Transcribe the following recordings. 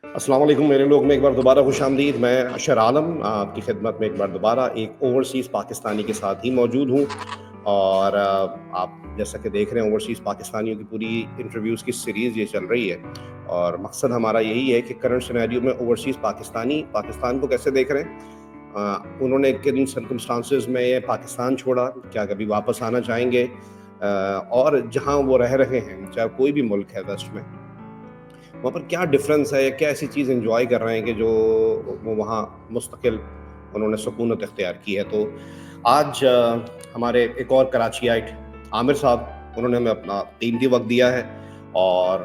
السلام علیکم میرے لوگ میں ایک بار دوبارہ خوش آمدید. میں اشر عالم آپ کی خدمت میں ایک بار دوبارہ ایک اوورسیز پاکستانی کے ساتھ ہی موجود ہوں. اور آپ جیسا کہ دیکھ رہے ہیں اوورسیز پاکستانیوں کی پوری انٹرویوز کی سیریز یہ چل رہی ہے, اور مقصد ہمارا یہی ہے کہ کرنٹ سینیریو میں اوورسیز پاکستانی پاکستان کو کیسے دیکھ رہے ہیں, انہوں نے کن سرکمسٹانسز میں پاکستان چھوڑا, کیا کبھی واپس آنا چاہیں گے, اور جہاں وہ رہ رہے ہیں چاہے کوئی بھی ملک ہے ویسٹ میں, وہاں پر کیا ڈفرینس ہے, کیا ایسی چیز انجوائے کر رہے ہیں کہ جو وہ وہاں مستقل انہوں نے سکونت اختیار کی ہے. تو آج ہمارے ایک اور کراچی آئٹ عامر صاحب, انہوں نے ہمیں اپنا قیمتی وقت دیا ہے, اور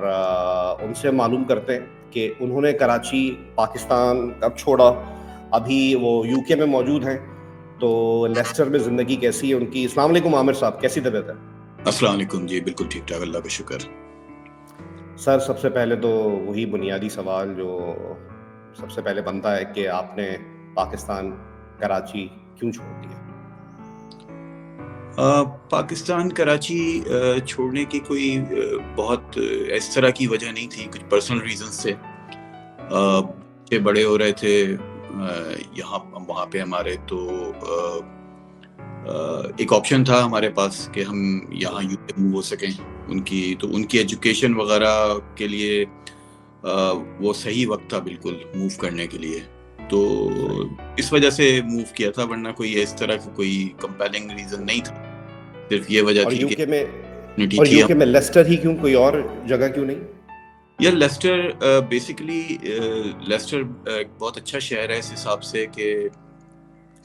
ان سے معلوم کرتے ہیں کہ انہوں نے کراچی پاکستان کب چھوڑا, ابھی وہ یو کے میں موجود ہیں, تو لیسٹر میں زندگی کیسی ہے ان کی. السلام علیکم عامر صاحب, کیسی طبیعت ہے؟ السلام علیکم جی, بالکل ٹھیک ٹھاک, اللہ کا شکر. سر سب سے پہلے تو وہی بنیادی سوال جو سب سے پہلے بنتا ہے کہ آپ نے پاکستان کراچی کیوں چھوڑ دیا؟ پاکستان کراچی چھوڑنے کی کوئی بہت اس طرح کی وجہ نہیں تھی, کچھ پرسنل ریزنز سے. بچے بڑے ہو رہے تھے یہاں وہاں پہ ہمارے, تو ایک آپشن تھا ہمارے پاس کہ ہم یہاں یو کے موو ہو سکیں. ان کی ایجوکیشن وغیرہ کے لیے وہ صحیح وقت تھا بالکل موو کرنے کے لیے, تو اس وجہ سے موو کیا تھا, ورنہ کوئی اس طرح کا کوئی کمپیلنگ ریزن نہیں تھا. صرف یہ وجہ تھی کہ یو کے میں لیسٹر ہی کیوں, کوئی اور جگہ کیوں نہیں؟ یا لیسٹر بیسیکلی لیسٹر ایک بہت اچھا شہر ہے اس حساب سے کہ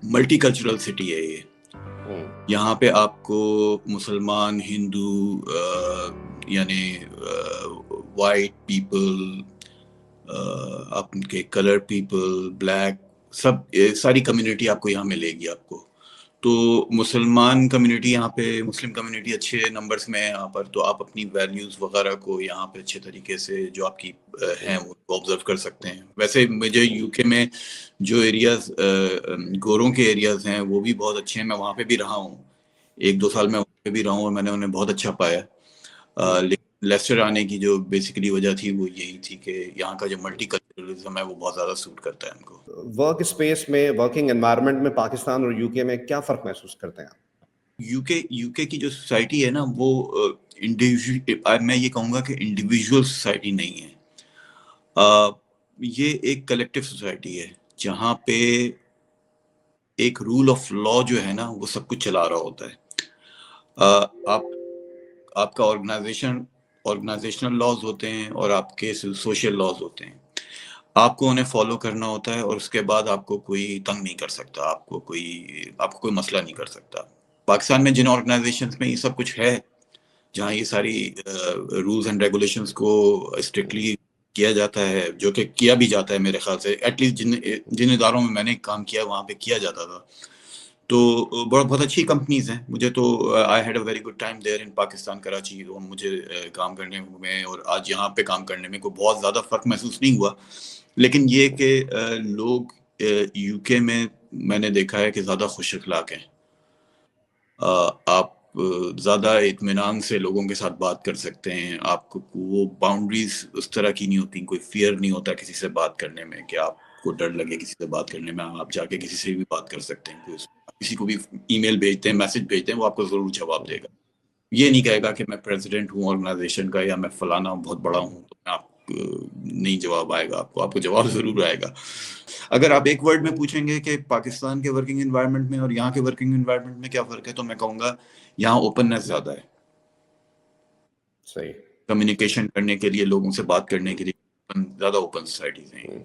ملٹی کلچرل سٹی ہے یہ. یہاں پہ آپ کو مسلمان, ہندو, یعنی وائٹ پیپل, آپ کے کلر پیپل, بلیک, سب ساری کمیونٹی آپ کو یہاں ملے گی آپ کو. تو مسلمان کمیونٹی یہاں پہ, مسلم کمیونٹی اچھے نمبرز میں ہے یہاں پر, تو آپ اپنی ویلیوز وغیرہ کو یہاں پہ اچھے طریقے سے جو آپ کی ہیں وہ آبزرو کر سکتے ہیں. ویسے مجھے یو کے میں جو ایریاز گوروں کے ایریاز ہیں وہ بھی بہت اچھے ہیں, میں وہاں پہ بھی رہا ہوں, 1-2 سال میں وہاں پہ بھی رہا ہوں, اور میں نے انہیں بہت اچھا پایا. لیکن لیسٹر آنے کی جو بیسیکلی وجہ تھی وہ یہی تھی کہ یہاں کا جو ملٹی کلچرلزم ہے وہ بہت زیادہ سوٹ کرتا ہے ہم کو. ورک اسپیس میں, ورکنگ انوائرمنٹ میں پاکستان اور یو کے میں کیا فرق محسوس کرتے ہیں آپ؟ یو کے کی جو سوسائٹی ہے نا وہ میں یہ کہوں گا کہ انڈیویجول سوسائٹی نہیں ہے, یہ ایک کلیکٹیو سوسائٹی ہے جہاں پہ ایک رول آف لا جو ہے نا وہ سب کچھ چلا رہا ہوتا ہے. آپ کا آرگنائزیشنل لاز ہوتے ہیں اور آپ کے سوشل لاز ہوتے ہیں, آپ کو انہیں فالو کرنا ہوتا ہے, اور اس کے بعد آپ کو کوئی تنگ نہیں کر سکتا, آپ کو کوئی مسئلہ نہیں کر سکتا. پاکستان میں جن آرگنائزیشنز میں یہ سب کچھ ہے, جہاں یہ ساری رولز اینڈ ریگولیشنز کو اسٹرکٹلی کیا جاتا ہے, جو کہ کیا بھی جاتا ہے میرے خیال سے, ایٹ لیسٹ جن اداروں میں نے کام کیا وہاں پہ کیا جاتا تھا, تو بہت اچھی کمپنیز ہیں. مجھے تو I had a very good time there in Pakistan Karachi, اور مجھے کام کرنے میں اور آج یہاں پہ کام کرنے میں کوئی بہت زیادہ فرق محسوس نہیں ہوا. لیکن یہ کہ لوگ یو کے میں نے دیکھا ہے کہ زیادہ خوش اخلاق ہیں, آپ زیادہ اطمینان سے لوگوں کے ساتھ بات کر سکتے ہیں, آپ کو وہ باؤنڈریز اس طرح کی نہیں ہوتی, کوئی فیئر نہیں ہوتا کسی سے بات کرنے میں کہ آپ کو ڈر لگے کسی سے بات کرنے میں. آپ جا کے کسی سے بھی بات کر سکتے ہیں, کسی کو بھی ای میل بھیجتے ہیں, میسج بھیجتے ہیں, وہ آپ کو ضرور جواب دے گا. یہ نہیں کہے گا کہ میں پریزیڈنٹ ہوں آرگنائزیشن کا, یا میں فلانا بہت بڑا ہوں, تو میں آپ نہیں جواب آئے گا آپ کو جواب ضرور آئے گا. اگر آپ ایک ورڈ میں پوچھیں گے کہ پاکستان کے ورکنگ انوائرمنٹ میں اور یہاں کے ورکنگ انوائرمنٹ میں کیا فرق ہے, تو میں کہوں گا یہاں اوپننس زیادہ ہے. صحیح. کمیونیکیشن کرنے کے لیے, لوگوں سے بات کرنے کے لیے زیادہ اوپن سوسائٹیز ہیں.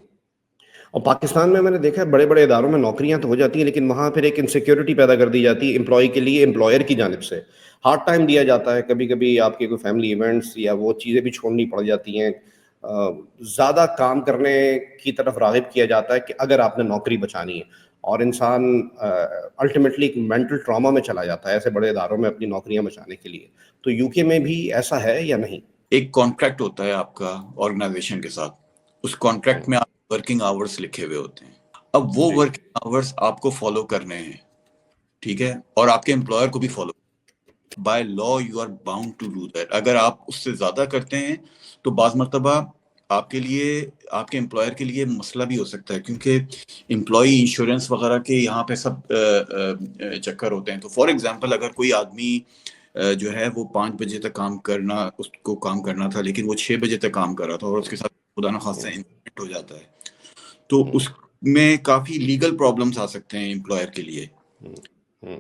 اور پاکستان میں نے دیکھا ہے بڑے بڑے اداروں میں نوکریاں تو ہو جاتی ہیں, لیکن وہاں پھر ایک انسیکیورٹی پیدا کر دی جاتی ہے امپلائی کے لیے, امپلائر کی جانب سے ہارڈ ٹائم دیا جاتا ہے, کبھی کبھی آپ کے کوئی فیملی ایونٹس یا وہ چیزیں بھی چھوڑنی پڑ جاتی ہیں, زیادہ کام کرنے کی طرف راغب کیا جاتا ہے کہ اگر آپ نے نوکری بچانی ہے, اور انسان الٹیمیٹلی ایک مینٹل ٹراما میں چلا جاتا ہے ایسے بڑے اداروں میں اپنی نوکریاں بچانے کے لیے. تو یو کے میں بھی ایسا ہے یا نہیں؟ ایک کانٹریکٹ ہوتا ہے آپ کا آرگنائزیشن کے ساتھ, اس کانٹریکٹ میں آپ ورکنگ آورز لکھے ہوئے ہوتے ہیں. اب وہ ورکنگ آورز آپ کو فالو کرنے ہیں, ٹھیک ہے, اور آپ کے امپلائر کو بھی follow. By law you are bound to do that. اگر آپ اس سے زیادہ کرتے ہیں تو بعض مرتبہ آپ کے لیے آپ کے امپلائر کے لیے مسئلہ بھی ہو سکتا ہے، کیونکہ امپلائی انشورنس وغیرہ کے یہاں پہ سب چکر ہوتے ہیں. تو فار ایگزامپل اگر کوئی آدمی جو ہے وہ 5 بجے تک کام کرنا، اس کو کام کرنا تھا، لیکن وہ 6 بجے تک کام کر رہا تھا اور اس کے ساتھ خدا نخواستہ انسیڈنٹ ہو جاتا ہے، تو اس میں کافی لیگل پرابلمس آ سکتے ہیں امپلائر کے لیے.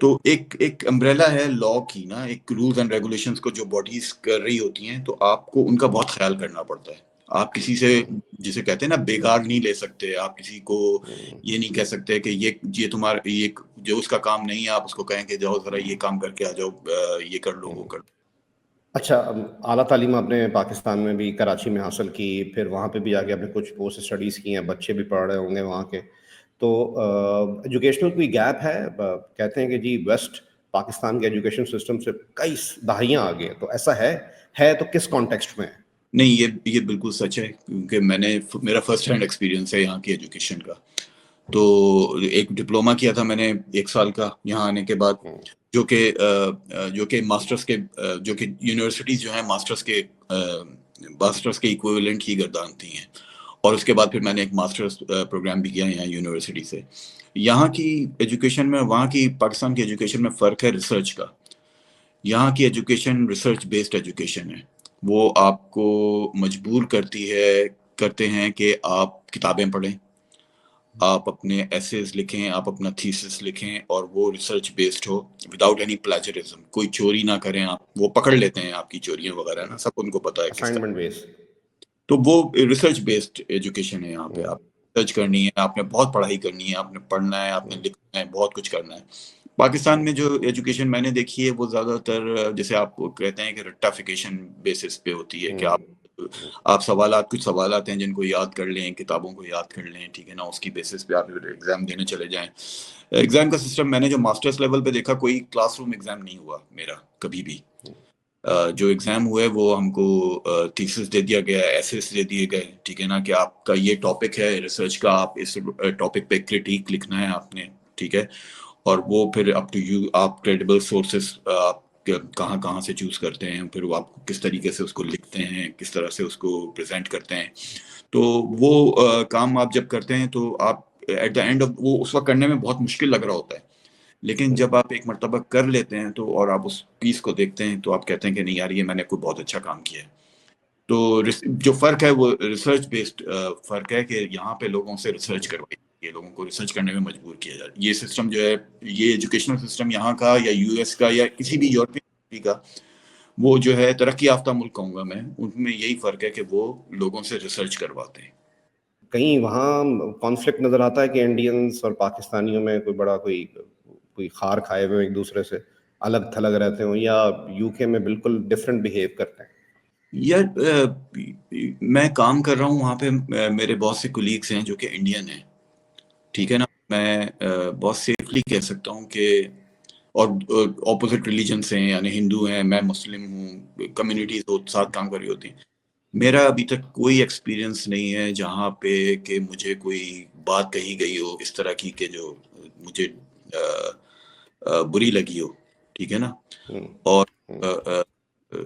تو ایک امبریلا ہے لا کی نا، ایک رولز اینڈ ریگولیشنز کو جو باڈیز کر رہی ہوتی ہیں، تو آپ کو ان کا بہت خیال کرنا پڑتا ہے. آپ کسی سے، جسے کہتے ہیں نا، بیگار نہیں لے سکتے. آپ کسی کو یہ نہیں کہہ سکتے کہ یہ تمہارا، یہ جو اس کا کام نہیں ہے آپ اس کو کہیں کہ جاؤ ذرا یہ کام کر کے آ جاؤ، یہ کر لو وہ کر لو. اچھا، اعلیٰ تعلیم آپ نے پاکستان میں بھی کراچی میں حاصل کی، پھر وہاں پہ بھی جا کے آپ نے کچھ پوسٹ اسٹڈیز کی ہیں، بچے بھی پڑھ رہے ہوں گے وہاں کے، تو ایجوکیشنل کوئی گیپ ہے؟ کہتے ہیں کہ جی ویسٹ پاکستان کے ایجوکیشن سسٹم سے کئی دہائیاں آگے، تو ایسا ہے تو کس کانٹیکسٹ میں ہے؟ نہیں، یہ بالکل سچ ہے، کیونکہ میرا فرسٹ ہینڈ ایکسپیرینس ہے یہاں کی ایجوکیشن کا. تو ایک ڈپلوما کیا تھا میں نے 1 سال کا یہاں آنے کے بعد، جو کہ ماسٹرز کے، جو کہ یونیورسٹیز جو ہیں ماسٹرز کے ایکویولنٹ ہی گردانتی ہیں. اور اس کے بعد پھر میں نے ایک ماسٹرز پروگرام بھی کیا یہاں یونیورسٹی سے. یہاں کی ایجوکیشن میں، وہاں کی پاکستان کی ایجوکیشن میں فرق ہے ریسرچ کا. یہاں کی ایجوکیشن ریسرچ بیسڈ ایجوکیشن ہے. وہ آپ کو مجبور کرتے ہیں کہ آپ کتابیں پڑھیں، آپ اپنے ایسیز لکھیں، آپ اپنا تھیسس لکھیں، اور وہ ریسرچ بیسڈ ہو وداؤٹ اینی پلیجرزم. کوئی چوری نہ کریں آپ، وہ پکڑ لیتے ہیں آپ کی چوریاں وغیرہ نا، سب ان کو پتا ہے کس طرح. اسائنمنٹ بیس. تو وہ ریسرچ بیسڈ ایجوکیشن ہے یہاں پہ. آپ ریسرچ کرنی ہے، آپ نے بہت پڑھائی کرنی ہے، آپ نے پڑھنا ہے، آپ نے لکھنا ہے، بہت کچھ کرنا ہے. پاکستان میں جو ایجوکیشن میں نے دیکھی ہے وہ زیادہ تر، جیسے آپ کو کہتے ہیں کہ رٹافیکیشن بیسس پہ ہوتی ہے، کہ آپ کچھ سوالات ہیں جن کو یاد کر لیں، کتابوں کو یاد کر لیں، ٹھیک ہے نا، اس کی بیسس پہ آپ ایگزام دینے چلے جائیں. ایگزام کا سسٹم میں نے جو ماسٹرز لیول پہ دیکھا، کوئی کلاس روم ایگزام نہیں ہوا میرا کبھی بھی. جو ایگزام ہوئے وہ ہم کو تھیسس دے دیا گیا، ایسیز دے دیے گئے، ٹھیک ہے نا، کہ آپ کا یہ ٹاپک ہے ریسرچ کا، آپ اس ٹاپک پہ کریٹیک لکھنا ہے آپ نے، ٹھیک ہے. اور وہ پھر اپ ٹو یو، آپ کریڈیبل سورسز آپ کہاں سے چوز کرتے ہیں، پھر وہ آپ کو کس طریقے سے اس کو لکھتے ہیں، کس طرح سے اس کو پریزنٹ کرتے ہیں. تو وہ کام آپ جب کرتے ہیں تو آپ ایٹ دا اینڈ آف، وہ اس وقت کرنے میں بہت مشکل لگ رہا ہوتا ہے، لیکن جب آپ ایک مرتبہ کر لیتے ہیں تو، اور آپ اس پیس کو دیکھتے ہیں، تو آپ کہتے ہیں کہ نہیں یار، یہ میں نے کوئی بہت اچھا کام کیا ہے. تو جو فرق ہے وہ ریسرچ بیسڈ فرق ہے، کہ یہاں پہ لوگوں سے ریسرچ کروائی، یہ لوگوں کو ریسرچ کرنے میں مجبور کیا جائے. یہ سسٹم جو ہے، یہ ایجوکیشنل سسٹم یہاں کا یا یو ایس کا یا کسی بھی یورپین کنٹری کا، وہ جو ہے ترقی یافتہ ملک کہوں گا میں، ان میں یہی فرق ہے کہ وہ لوگوں سے ریسرچ کرواتے ہیں. کہیں وہاں کانفلکٹ نظر آتا ہے کہ انڈینس اور پاکستانیوں میں کوئی خار کھائے ہوئے ایک دوسرے سے الگ تھلگ رہتے ہوں، یا یو کے میں بالکل ڈفرینٹ بیہیو کرتے ہیں؟ یا میں کام کر رہا ہوں وہاں پہ، میرے بہت سے کولیگس ہیں جو کہ انڈین ہیں، ٹھیک ہے نا. میں بہت سیفلی کہہ سکتا ہوں کہ، اور اپوزٹ ریلیجن سے ہیں، یعنی ہندو ہیں، میں مسلم ہوں، کمیونٹیز ساتھ کام کر رہی ہوتی ہیں. میرا ابھی تک کوئی ایکسپیرینس نہیں ہے جہاں پہ کہ مجھے کوئی بات کہی گئی ہو اس طرح کی کہ جو مجھے بری لگی ہو، ٹھیک ہے نا. اور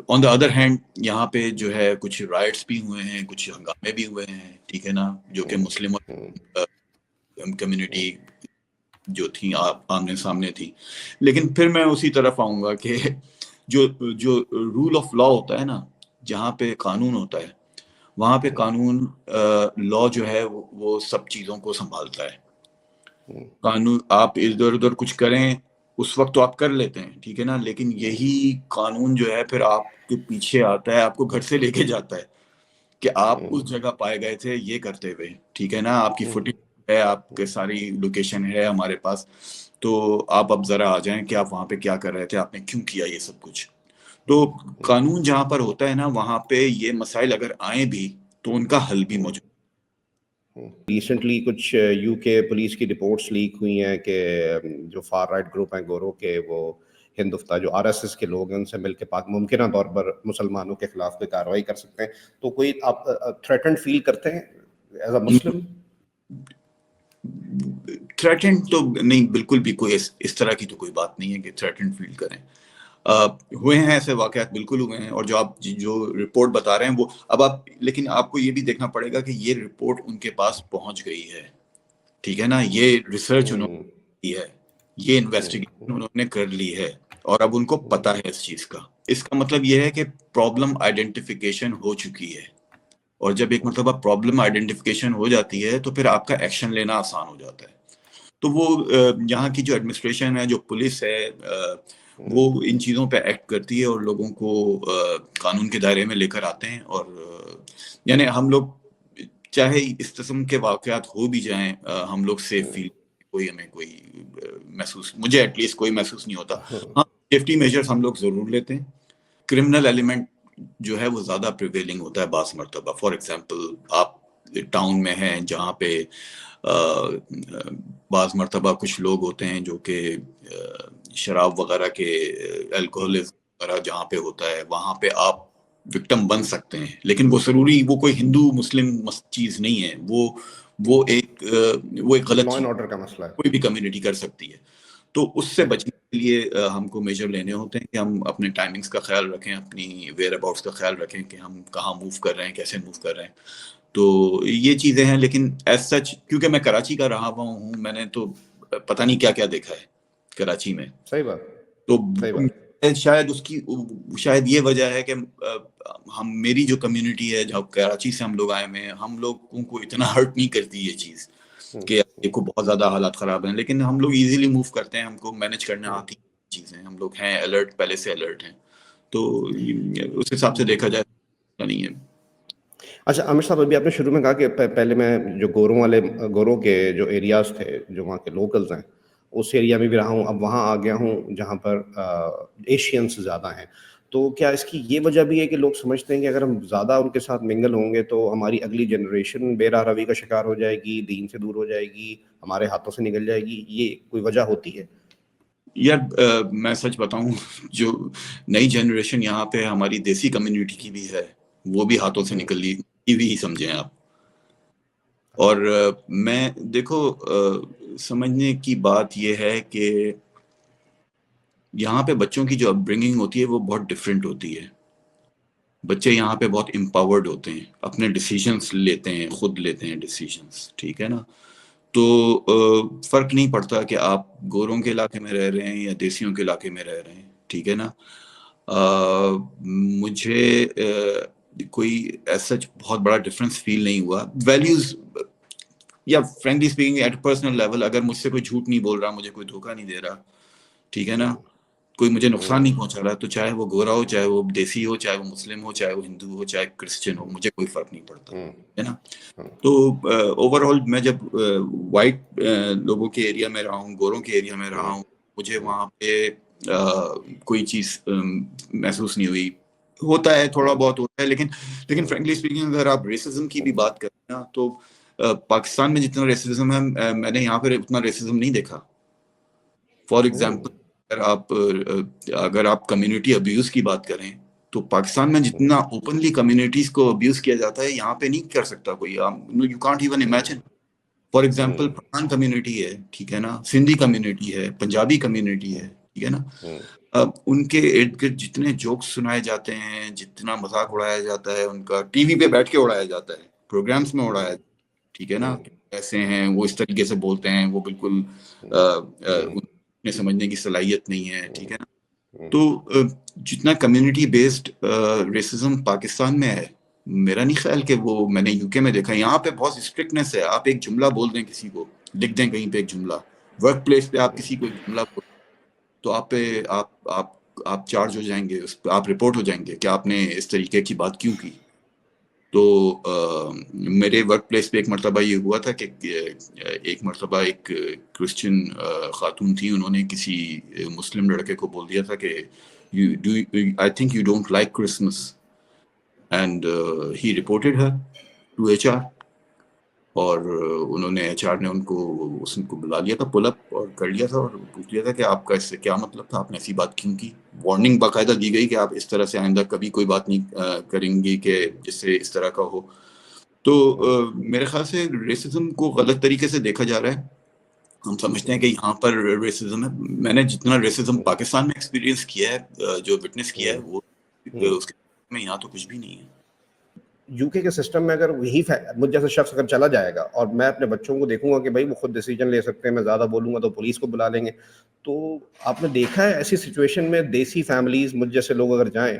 آن دا ادر ہینڈ یہاں پہ جو ہے کچھ رائٹس بھی ہوئے ہیں، کچھ ہنگامے بھی ہوئے ہیں، ٹھیک ہے نا، جو کہ مسلم کمیونٹی جو تھی آمنے سامنے تھی. لیکن پھر میں اسی طرف آؤں گا کہ جو رول آف لا ہوتا ہے نا، جہاں پہ قانون ہوتا ہے، وہاں پہ قانون لا جو ہے وہ سب چیزوں کو سنبھالتا ہے. قانون آپ ادھر ادھر کچھ کریں اس وقت تو آپ کر لیتے ہیں، ٹھیک ہے نا، لیکن یہی قانون جو ہے پھر آپ کے پیچھے آتا ہے، آپ کو گھر سے لے کے جاتا ہے کہ آپ اس جگہ پائے گئے تھے یہ کرتے ہوئے، ٹھیک ہے نا، آپ کی فوٹیج ہے، آپ کے ساری لوکیشن ہے ہمارے پاس، تو آپ اب ذرا آ جائیں کہ آپ وہاں پہ کیا کر رہے تھے، آپ نے کیوں کیا یہ سب کچھ. تو قانون جہاں پر ہوتا ہے نا، وہاں پہ یہ مسائل اگر آئیں بھی تو ان کا حل بھی موجود. ریسنٹلی کچھ یو کے پولیس کی رپورٹس لیک ہوئی ہیں کہ جو فار رائٹ گروپ ہیں گورو کے، وہ ہندوستان جو RSS کے لوگ ہیں ان سے مل کے ممکنہ طور پر مسلمانوں کے خلاف کوئی کارروائی کر سکتے ہیں. تو کوئی آپ تھریٹنڈ فیل کرتے ہیں ایز اے مسلم؟ تھریٹنڈ تو نہیں، بالکل بھی کوئی اس طرح کی تو کوئی بات نہیں ہے کہ تھریٹنڈ فیل کریں. ہوئے ہیں ایسے واقعات، بالکل ہوئے ہیں. اور جو رپورٹ بتا رہے ہیں وہ اب لیکن آپ کو یہ بھی دیکھنا پڑے گا کہ یہ رپورٹ ان کے پاس پہنچ گئی ہے، ٹھیک ہے نا. یہ ریسرچ انہوں نے کی ہے، یہ انویسٹیگیشن انہوں نے کر لی ہے، اور اب ان کو پتہ ہے اس چیز کا. اس کا مطلب یہ ہے کہ پرابلم آئیڈینٹیفیکیشن ہو چکی ہے، اور جب ایک مرتبہ پرابلم آئیڈینٹیفیکیشن ہو جاتی ہے تو پھر آپ کا ایکشن لینا آسان ہو جاتا ہے. تو وہ یہاں کی جو ایڈمنسٹریشن ہے، جو پولیس ہے، وہ ان چیزوں پہ ایکٹ کرتی ہے اور لوگوں کو قانون کے دائرے میں لے کر آتے ہیں. اور یعنی ہم لوگ چاہے اس قسم کے واقعات ہو بھی جائیں، ہم لوگ سیف فیل، ہمیں کوئی محسوس، مجھے ایٹ لیسٹ کوئی محسوس نہیں ہوتا. ہاں، سیفٹی میجرز ہم لوگ ضرور لیتے ہیں. کرمنل ایلیمنٹ جو ہے وہ زیادہ پریویلنگ ہوتا ہے بعض مرتبہ. فار ایگزامپل آپ ٹاؤن میں ہیں جہاں پہ بعض مرتبہ کچھ لوگ ہوتے ہیں جو کہ شراب وغیرہ کے، الکوہلزم وغیرہ جہاں پہ ہوتا ہے، وہاں پہ آپ وکٹم بن سکتے ہیں. لیکن وہ ضروری، وہ کوئی ہندو مسلم چیز نہیں ہے، وہ ایک غلط لا چیز اینڈ آرڈر کا مسئلہ ہے. کوئی بھی کمیونٹی کر سکتی ہے. تو اس سے بچنے کے لیے ہم کو میجر لینے ہوتے ہیں کہ ہم اپنے ٹائمنگز کا خیال رکھیں، اپنی ویئر اباؤٹس کا خیال رکھیں کہ ہم کہاں موو کر رہے ہیں، کیسے موو کر رہے ہیں. تو یہ چیزیں ہیں. لیکن ایز سچ، کیونکہ میں کراچی کا رہا ہوا ہوں، میں نے تو پتہ نہیں کیا کیا دیکھا ہے کراچی میں. صحیح بات، تو صحیح بات. شاید یہ وجہ ہے کہ میری جو کمیونٹی ہے، جہاں کراچی سے ہم لوگ آئے ہوئے ہیں، ہم لوگوں کو اتنا ہرٹ نہیں کرتی یہ چیز کہ دیکھو بہت زیادہ حالات خراب ہیں. لیکن ہم لوگ ایزیلی موو کرتے ہیں، ہم کو مینج کرنا آتی چیزیں، ہم لوگ ہیں الرٹ، پہلے سے الرٹ ہیں. تو اس حساب سے دیکھا جائے نہیں ہے. اچھا عامر صاحب، ابھی آپ نے شروع میں کہا کہ پہلے میں جو گوروں کے جو ایریاز تھے، جو وہاں کے لوکلز ہیں، اس ایریا میں بھی رہا ہوں، اب وہاں آ گیا ہوں جہاں پر ایشینس زیادہ ہیں. تو کیا اس کی یہ وجہ بھی ہے کہ لوگ سمجھتے ہیں کہ اگر ہم زیادہ ان کے ساتھ منگل ہوں گے تو ہماری اگلی جنریشن بے راہ روی کا شکار ہو جائے گی، دین سے دور ہو جائے گی، ہمارے ہاتھوں سے نکل جائے گی؟ یہ کوئی وجہ ہوتی ہے؟ یار میں سچ بتاؤں، جو نئی جنریشن یہاں پہ ہماری دیسی کمیونٹی کی بھی ہے، وہ بھی ہاتھوں سے نکل لی بھی سمجھیں آپ. اور میں دیکھو، سمجھنے کی بات یہ ہے کہ یہاں پہ بچوں کی جو اپ برنگنگ ہوتی ہے وہ بہت ڈفرینٹ ہوتی ہے. بچے یہاں پہ بہت امپاورڈ ہوتے ہیں، اپنے ڈیسیجنس لیتے ہیں، خود لیتے ہیں ڈیسیجنس، ٹھیک ہے نا. تو فرق نہیں پڑتا کہ آپ گوروں کے علاقے میں رہ رہے ہیں یا دیسیوں کے علاقے میں رہ رہے ہیں، ٹھیک ہے نا. مجھے کوئی ایسا بہت بڑا ڈفرینس فیل نہیں ہوا. ویلیوز، یا frankly speaking at personal level, اگر مجھ سے کوئی جھوٹ نہیں بول رہا، مجھے کوئی دھوکہ نہیں دے رہا، ٹھیک ہے نا، کوئی مجھے نقصان نہیں پہنچا رہا، تو چاہے وہ گورا ہو، چاہے وہ دیسی ہو، چاہے وہ مسلم ہو، چاہے وہ ہندو ہو، چاہے کرسچن ہو، مجھے کوئی فرق نہیں پڑتا، ہے نا. تو اوور آل میں جب وائٹ لوگوں کے ایریا میں رہا ہوں، گوروں کے ایریا میں رہا ہوں، مجھے وہاں پہ کوئی چیز محسوس نہیں ہوئی. ہوتا ہے، تھوڑا بہت ہوتا ہے، لیکن فرینکلی اسپیکنگ اگر آپ ریسزم کی بھی بات کریں نا، تو پاکستان میں جتنا ریسزم ہے، میں نے یہاں پہ اتنا ریسزم نہیں دیکھا. فار ایگزامپل، اگر آپ کمیونٹی ابیوز کی بات کریں تو پاکستان میں جتنا اوپنلی کمیونٹیز کو ابیوز کیا جاتا ہے، یہاں پہ نہیں کر سکتا کوئی. You can't even imagine. For example, Pathan community ہے، ٹھیک ہے نا، سندھی کمیونٹی ہے، پنجابی کمیونٹی ہے، ٹھیک ہے نا. ان کے ارد گرد جتنے جوکس سنائے جاتے ہیں، جتنا مذاق اڑایا جاتا ہے، ان کا ٹی وی پہ بیٹھ کے اڑایا جاتا ہے، پروگرامز میں اڑایا جاتا ہے، ٹھیک ہے نا. ایسے ہیں وہ، اس طریقے سے بولتے ہیں، وہ بالکل انہیں سمجھنے کی صلاحیت نہیں ہے، ٹھیک ہے نا. تو جتنا کمیونٹی بیسڈ ریسزم پاکستان میں ہے، میرا نہیں خیال کہ وہ میں نے یو کے میں دیکھا. یہاں پہ بہت اسٹرکٹنیس ہے. آپ ایک جملہ بول دیں، کسی کو لکھ دیں کہیں پہ ایک جملہ، ورک پلیس پہ آپ کسی کو ایک جملہ بول، تو آپ پہ آپ چارج ہو جائیں گے، اس پہ آپ رپورٹ ہو جائیں گے کہ آپ نے اس طریقے کی بات کیوں کی. تو میرے ورک پلیس پہ ایک مرتبہ یہ ہوا تھا کہ ایک مرتبہ ایک کرسچن خاتون تھی، انہوں نے کسی مسلم لڑکے کو بول دیا تھا کہ I think you don't like Christmas, and he reported her to HR. اور انہوں نے HR نے ان کو بلا لیا تھا، پل اپ اور کر لیا تھا، اور پوچھ لیا تھا کہ آپ کا اس سے کیا مطلب تھا، آپ نے ایسی بات کیوں کی. وارننگ باقاعدہ دی گئی کہ آپ اس طرح سے آئندہ کبھی کوئی بات نہیں کریں گی کہ جس سے اس طرح کا ہو. تو میرے خیال سے ریسزم کو غلط طریقے سے دیکھا جا رہا ہے. ہم سمجھتے ہیں کہ یہاں پر ریسزم ہے. میں نے جتنا ریسزم پاکستان میں ایکسپیرینس کیا ہے, جو وٹنس کیا ہے, وہ اس کے میں یہاں تو کچھ بھی نہیں ہے. یو کے سسٹم میں اگر یہی مجھ جیسا شخص اگر چلا جائے گا اور میں اپنے بچوں کو دیکھوں گا کہ بھائی وہ خود ڈیسیجن لے سکتے ہیں, میں زیادہ بولوں گا تو پولیس کو بلا لیں گے, تو آپ نے دیکھا ہے ایسی سچویشن میں دیسی فیملیز, مجھ جیسے لوگ اگر جائیں,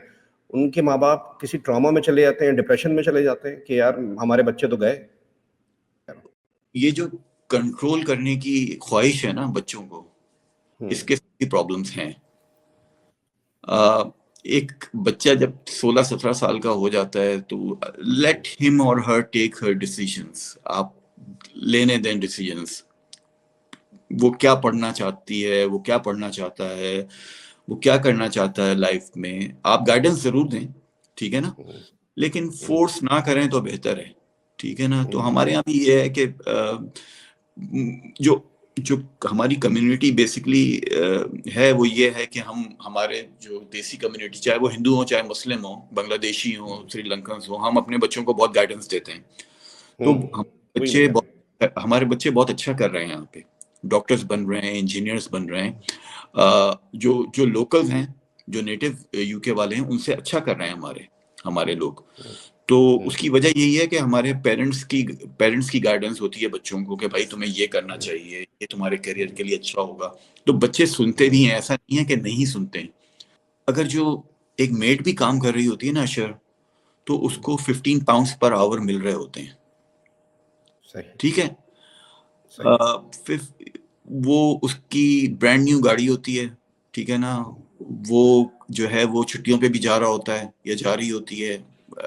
ان کے ماں باپ کسی ٹراما میں چلے جاتے ہیں, ڈپریشن میں چلے جاتے ہیں کہ یار ہمارے بچے تو گئے. یہ جو کنٹرول کرنے کی خواہش ہے نا بچوں کو, اس کے بھی پرابلمس ہیں. ایک بچہ جب 16-17 سال کا ہو جاتا ہے تو لیٹ ہم اور ہر ٹیک ہر ڈیسیژنس. آپ لینے دیں ڈیسیژنس. وہ کیا پڑھنا چاہتی ہے, وہ کیا پڑھنا چاہتا ہے, وہ کیا کرنا چاہتا ہے لائف میں, آپ گائیڈنس ضرور دیں, ٹھیک ہے نا, لیکن فورس نہ کریں تو بہتر ہے, ٹھیک ہے نا. تو ہمارے یہاں بھی یہ ہے کہ جو ہماری کمیونٹی بیسکلی ہے وہ یہ ہے کہ ہمارے جو دیسی کمیونٹی, چاہے وہ ہندو ہوں چاہے مسلم ہوں, بنگلہ دیشی ہوں, سری لنکنز ہوں, ہم اپنے بچوں کو بہت گائیڈنس دیتے ہیں. تو ہمارے بچے بہت اچھا کر رہے ہیں یہاں پہ, ڈاکٹرز بن رہے ہیں, انجینئرز بن رہے ہیں. جو لوکلز ہیں, جو نیٹو یو کے والے ہیں, ان سے اچھا کر رہے ہیں ہمارے لوگ. تو اس کی وجہ یہی ہے کہ ہمارے پیرنٹس کی گائیڈنس ہوتی ہے بچوں کو کہ بھائی تمہیں یہ کرنا چاہیے, یہ تمہارے کیریئر کے لیے اچھا ہوگا. تو بچے سنتے بھی ہیں, ایسا نہیں ہے کہ نہیں سنتے. اگر جو ایک میڈ بھی کام کر رہی ہوتی ہے نا اشر, تو اس کو 15 پاؤنڈز پر آور مل رہے ہوتے ہیں, ٹھیک ہے. پھر وہ اس کی برانڈ نیو گاڑی ہوتی ہے, ٹھیک ہے نا, وہ جو ہے وہ چھٹیوں پہ بھی جا رہا ہوتا ہے یا جا رہی ہوتی ہے,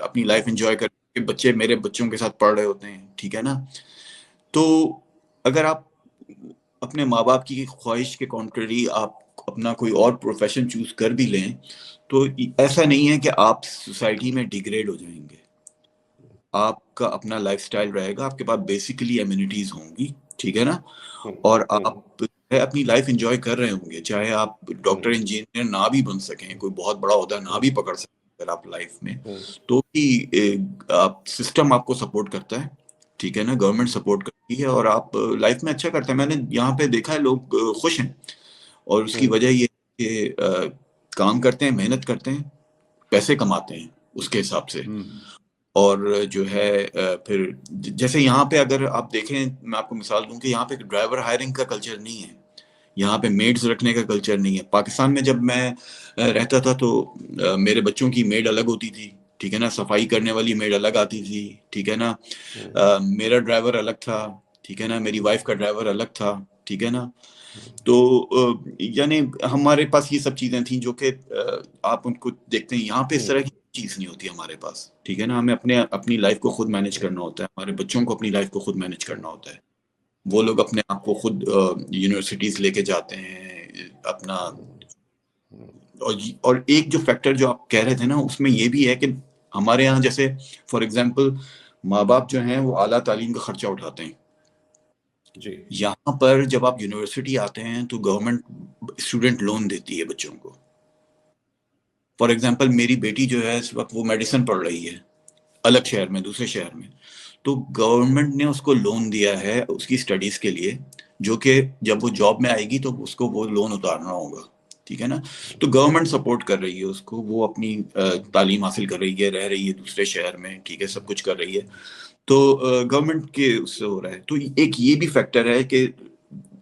اپنی لائف انجوائے کر کے. بچے میرے بچوں کے ساتھ پڑھ رہے ہوتے ہیں, ٹھیک ہے نا. تو اگر آپ اپنے ماں باپ کی خواہش کے کانٹریری آپ اپنا کوئی اور پروفیشن چوز کر بھی لیں, تو ایسا نہیں ہے کہ آپ سوسائٹی میں ڈیگریڈ ہو جائیں گے. آپ کا اپنا لائف سٹائل رہے گا, آپ کے پاس بیسیکلی امیونٹیز ہوں گی, ٹھیک ہے نا, اور آپ اپنی لائف انجوائے کر رہے ہوں گے. چاہے آپ ڈاکٹر انجینئر نہ بھی بن سکیں, کوئی بہت بڑا عہدہ نہ بھی پکڑ سکیں اگر آپ لائف میں, تو آپ سسٹم آپ کو سپورٹ کرتا ہے, ٹھیک ہے نا, گورنمنٹ سپورٹ کرتی ہے, اور آپ لائف میں اچھا کرتے ہیں. میں نے یہاں پہ دیکھا ہے لوگ خوش ہیں, اور اس کی وجہ یہ ہے کہ کام کرتے ہیں, محنت کرتے ہیں, پیسے کماتے ہیں اس کے حساب سے. اور جو ہے پھر جیسے یہاں پہ اگر آپ دیکھیں, میں آپ کو مثال دوں کہ یہاں پہ ڈرائیور ہائرنگ کا کلچر نہیں ہے, یہاں پہ میڈز رکھنے کا کلچر نہیں ہے. پاکستان میں جب میں رہتا تھا تو میرے بچوں کی میڈ الگ ہوتی تھی, ٹھیک ہے نا, صفائی کرنے والی میڈ الگ آتی تھی, ٹھیک ہے نا, میرا ڈرائیور الگ تھا, ٹھیک ہے نا, میری وائف کا ڈرائیور الگ تھا, ٹھیک ہے نا. تو یعنی ہمارے پاس یہ سب چیزیں تھیں جو کہ آپ ان کو دیکھتے ہیں. یہاں پہ اس طرح کی چیز نہیں ہوتی ہمارے پاس, ٹھیک ہے نا. ہمیں اپنی لائف کو خود مینج کرنا ہوتا ہے, ہمارے بچوں کو اپنی لائف کو خود مینج کرنا ہوتا ہے. وہ لوگ اپنے آپ کو خود یونیورسٹیز لے کے جاتے ہیں اپنا. اور ایک جو فیکٹر جو آپ کہہ رہے تھے نا, اس میں یہ بھی ہے کہ ہمارے یہاں جیسے فار ایگزامپل ماں باپ جو ہیں وہ اعلیٰ تعلیم کا خرچہ اٹھاتے ہیں. یہاں پر جب آپ یونیورسٹی آتے ہیں تو گورنمنٹ اسٹوڈنٹ لون دیتی ہے بچوں کو. فار ایگزامپل میری بیٹی جو ہے اس وقت وہ میڈیسن پڑھ رہی ہے الگ شہر میں, دوسرے شہر میں, تو گورنمنٹ نے اس کو لون دیا ہے اس کی اسٹڈیز کے لیے, جو کہ جب وہ جاب میں آئے گی تو اس کو وہ لون اتارنا ہوگا, ٹھیک ہے نا. تو گورنمنٹ سپورٹ کر رہی ہے اس کو, وہ اپنی تعلیم حاصل کر رہی ہے, رہ رہی ہے دوسرے شہر میں, ٹھیک ہے, سب کچھ کر رہی ہے. تو گورنمنٹ کے اس سے ہو رہا ہے. تو ایک یہ بھی فیکٹر ہے کہ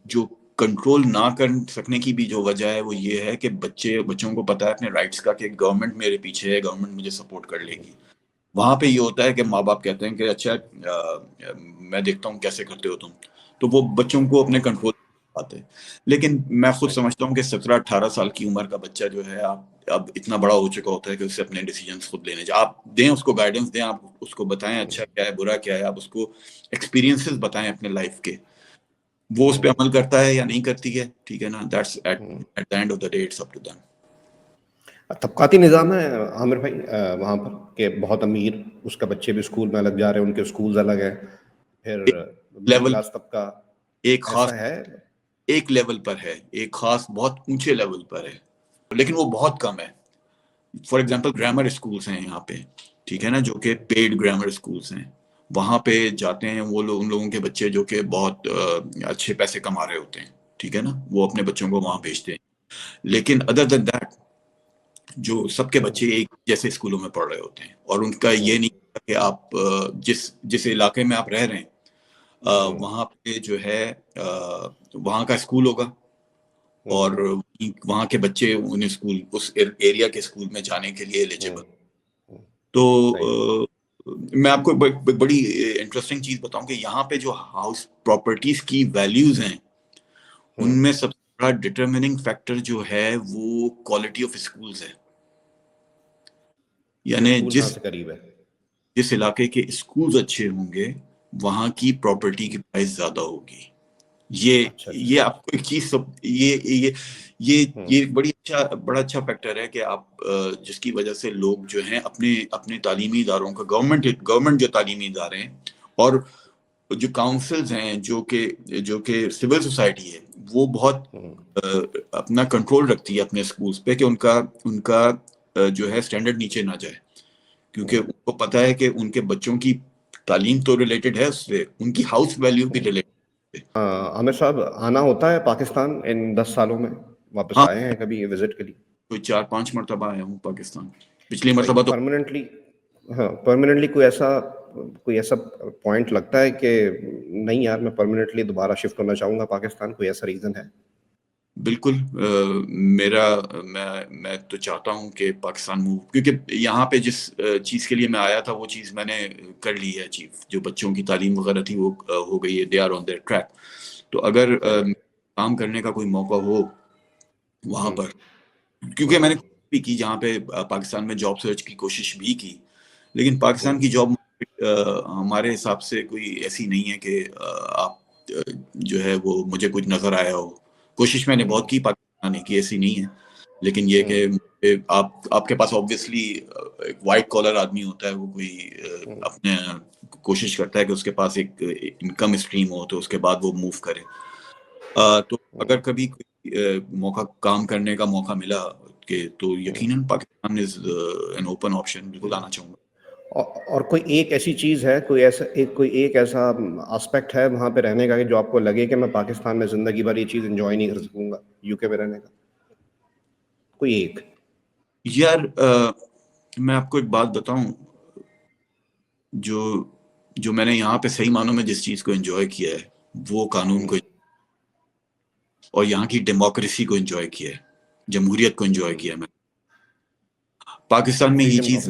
جو کنٹرول نہ کر سکنے کی بھی جو وجہ ہے وہ یہ ہے کہ بچوں کو پتا ہے اپنے رائٹس کا کہ گورنمنٹ میرے پیچھے ہے, گورنمنٹ مجھے سپورٹ کر لے گی. وہاں پہ یہ ہوتا ہے کہ ماں باپ کہتے ہیں کہ اچھا میں دیکھتا ہوں کیسے کرتے ہو تم, تو وہ بچوں کو اپنے کنٹرول آتے ہیں. لیکن میں خود سمجھتا ہوں کہ 17-18 سال کی عمر کا بچہ جو ہے اب اتنا بڑا ہو چکا ہوتا ہے کہ اسے اپنے ڈیسیجنس خود لینے چاہیے. آپ دیں اس کو گائیڈنس دیں, آپ اس کو بتائیں اچھا کیا ہے برا کیا ہے, آپ اس کو ایکسپیرینسز بتائیں اپنے لائف کے, وہ اس پہ عمل کرتا ہے یا نہیں کرتی ہے, ٹھیک ہے نا. That's at the end of the day it's up to them. طبقاتی نظام ہے عامر بھائی وہاں پر کہ بہت امیر اس کا بچے بھی اسکول میں الگ جا رہے ہیں, ان کے اسکولز الگ ہیں, پھر مڈل لیول کلاس طبقہ ایک خاص ایسا ہے, ایک لیول پر ہے, ایک خاص بہت اونچے لیول پر ہے, لیکن وہ بہت کم ہے. فار ایگزامپل گرامر اسکولس ہیں یہاں پہ, ٹھیک ہے نا, جو کہ پیڈ گرامر اسکولس ہیں, وہاں پہ جاتے ہیں وہ لوگ، ان لوگوں کے بچے جو کہ بہت اچھے پیسے کما رہے ہوتے ہیں، ٹھیک ہے نا، وہ اپنے بچوں کو وہاں بھیجتے ہیں. لیکن ادر دین دیٹ جو سب کے بچے ایک جیسے اسکولوں میں پڑھ رہے ہوتے ہیں، اور ان کا یہ نہیں ہوتا کہ آپ جس علاقے میں آپ رہ رہے ہیں وہاں پہ جو ہے وہاں کا اسکول ہوگا، اور وہاں کے بچے ان اسکول اس ایریا کے اسکول میں جانے کے لیے ایلیجیبل. تو میں آپ کو بڑی انٹرسٹنگ چیز بتاؤں کہ یہاں پہ جو ہاؤس پراپرٹیز کی ویلیوز ہیں ان میں سب سے بڑا ڈٹرمننگ فیکٹر جو ہے وہ کوالٹی آف اسکولز ہے. یعنی اسکول کہاں سے قریب ہے؟ جس علاقے کے اسکولز اچھے ہوں گے وہاں کی پراپرٹی کی پرائس زیادہ ہوگی. یہ آپ کو ایک چیز یہ بڑا اچھا فیکٹر ہے کہ آپ جس کی وجہ سے لوگ جو ہیں اپنے تعلیمی اداروں کا گورنمنٹ جو تعلیمی ادارے ہیں اور جو کاؤنسلز ہیں جو کہ سول سوسائٹی ہے وہ بہت اپنا کنٹرول رکھتی ہے اپنے اسکولز پہ کہ ان کا جو ہے اسٹینڈرڈ نیچے نہ جائے، کیونکہ ان کو پتہ ہے کہ ان کے بچوں کی تعلیم تو ریلیٹڈ ہے اس سے، ان کی ہاؤس ویلیو بھی ریلیٹڈ. عامر صاحب آنا ہوتا ہے پاکستان ان 10 سالوں میں؟ واپس ہاں، آئے ہیں کبھی وزٹ کے لیے؟ کوئی 4-5 مرتبہ آیا ہوں پاکستان. پچھلی مرتبہ تو پرماننٹلی؟ ہاں، پرماننٹلی کوئی ایسا پوائنٹ لگتا ہے کہ نہیں یار میں پرماننٹلی دوبارہ شفٹ ہونا چاہوں گا پاکستان؟ کوئی ایسا ریزن ہے؟ بالکل. میں تو چاہتا ہوں کہ پاکستان موو، کیونکہ یہاں پہ جس چیز کے لیے میں آیا تھا وہ چیز میں نے کر لی ہے اچیو. جو بچوں کی تعلیم وغیرہ تھی وہ ہو گئی ہے، they are on their track. تو اگر کام کرنے کا کوئی موقع ہو وہاں پر، کیونکہ میں نے بھی کی جہاں پہ پاکستان میں جاب سرچ کی کوشش بھی کی، لیکن پاکستان کی جاب ہمارے حساب سے کوئی ایسی نہیں ہے کہ آپ جو ہے وہ مجھے کچھ نظر آیا ہو. کوشش میں نے بہت کی پاکستان کی، ایسی نہیں ہے، لیکن یہ کہ آپ کے پاس آبویسلی ایک وائٹ کالر آدمی ہوتا ہے، وہ کوئی اپنے کوشش کرتا ہے کہ اس کے پاس ایک انکم اسٹریم ہو تو اس کے بعد وہ موو کرے. تو اگر کبھی موقع کام کرنے کا موقع ملا کہ تو یقیناً Pakistan is an open option, بالکل آنا چاہوں گا. اور کوئی ایک ایسی چیز ہے، کوئی ایک ایسا آسپیکٹ ہے وہاں پہ رہنے کا کہ جو آپ کو لگے کہ میں پاکستان میں زندگی بھر یہ چیز انجوائے نہیں کر سکوں گا یو کے میں رہنے کا؟ کوئی ایک؟ یار میں آپ کو ایک بات بتاؤں، جو میں نے یہاں پہ صحیح معنوں میں جس چیز کو انجوائے کیا ہے وہ قانون کو اور یہاں کی ڈیموکریسی کو انجوائے کیا ہے، جمہوریت کو انجوائے کیا ہے. میں پاکستان میں یہ چیز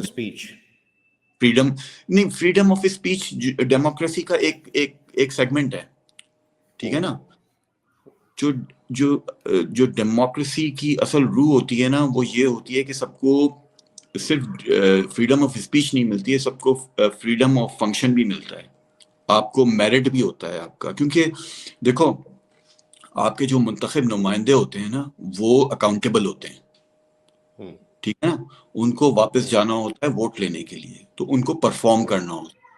فریڈم آف اسپیچ ڈیموکریسی کا ایک سیگمنٹ ہے، ٹھیک ہے نا. جو ڈیموکریسی کی اصل روح ہوتی ہے نا وہ یہ ہوتی ہے کہ سب کو صرف فریڈم آف اسپیچ نہیں ملتی ہے، سب کو فریڈم آف فنکشن بھی ملتا ہے، آپ کو میرٹ بھی ہوتا ہے آپ کا. کیونکہ دیکھو آپ کے جو منتخب نمائندے ہوتے ہیں نا وہ اکاؤنٹیبل ہوتے ہیں، ٹھیک ہے نا. ان کو واپس جانا ہوتا ہے ووٹ لینے کے لیے، تو ان کو پرفارم کرنا ہوتا ہے،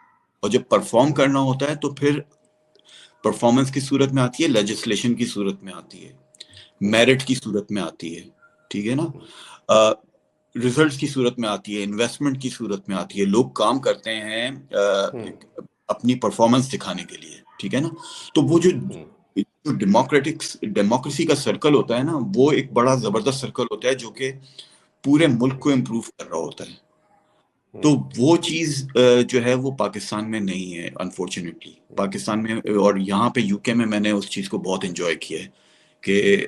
اور جب پرفارم کرنا ہوتا ہے تو پھر پرفارمنس کی صورت میں آتی ہے، لیجسلیشن کی صورت میں آتی ہے، میرٹ کی صورت میں آتی ہے، ٹھیک ہے نا، ریزلٹس کی صورت میں آتی ہے، انویسٹمنٹ کی صورت میں آتی ہے. لوگ کام کرتے ہیں اپنی پرفارمنس دکھانے کے لیے، ٹھیک ہے نا. تو وہ جو ڈیموکریسی کا سرکل ہوتا ہے نا وہ ایک بڑا زبردست سرکل ہوتا ہے جو کہ پورے ملک کو امپروو کر رہا ہوتا ہے. تو وہ چیز جو ہے وہ پاکستان میں نہیں ہے انفارچونیٹلی. پاکستان میں اور یہاں پہ یو کے میں نے اس چیز کو بہت انجوائے کیا ہے کہ